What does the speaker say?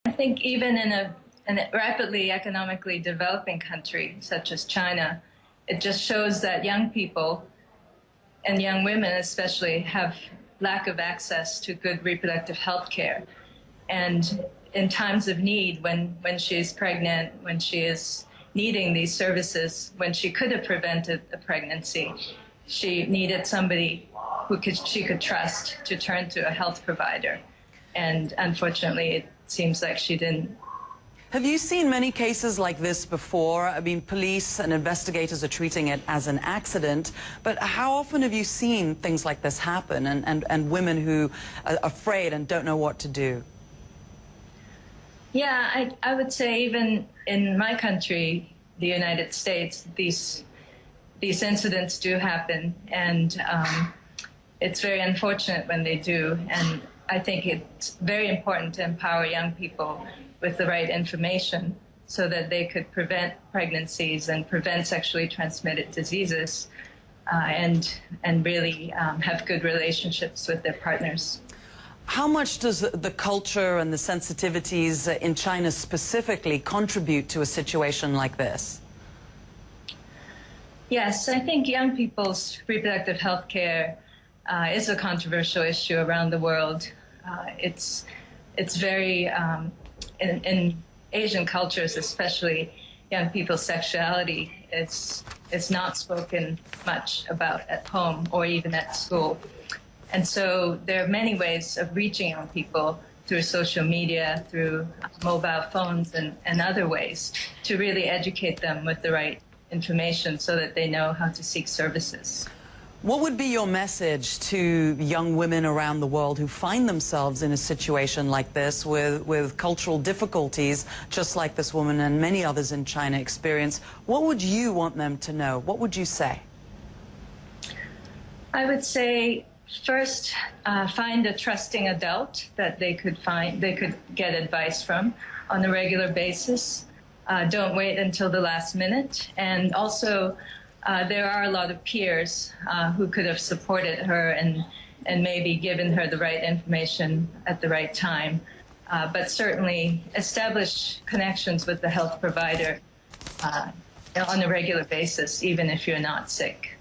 I think even in a rapidly economically developing country such as China, it just shows that young people, and young women especially, have lack of access to good reproductive health care. And in times of need, when she is pregnant, when she is needing these services, when she could have prevented a pregnancy, she needed somebody who she could trust to turn to a health provider. And unfortunately, it seems like she didn't. Have you seen many cases like this before? I mean, police and investigators are treating it as an accident, but how often have you seen things like this happen and women who are afraid and don't know what to do? Yeah, I would say even in my country, the United States, these incidents do happen, and it's very unfortunate when they do. And I think it's very important to empower young people with the right information so that they could prevent pregnancies and prevent sexually transmitted diseases and really have good relationships with their partners. How much does the culture and the sensitivities in China specifically contribute to a situation like this? Yes, I think young people's reproductive health care is a controversial issue around the world. It's very, in Asian cultures especially, young people's sexuality is not spoken much about at home or even at school. And so there are many ways of reaching young people through social media, through mobile phones and other ways to really educate them with the right information so that they know how to seek services. What would be your message to young women around the world who find themselves in a situation like this with cultural difficulties, just like this woman and many others in China experience? What would you want them to know? What would you say? I would say, first, find a trusting adult that they could get advice from on a regular basis. Don't wait until the last minute. And also, there are a lot of peers who could have supported her and maybe given her the right information at the right time. But certainly establish connections with the health provider on a regular basis, even if you're not sick.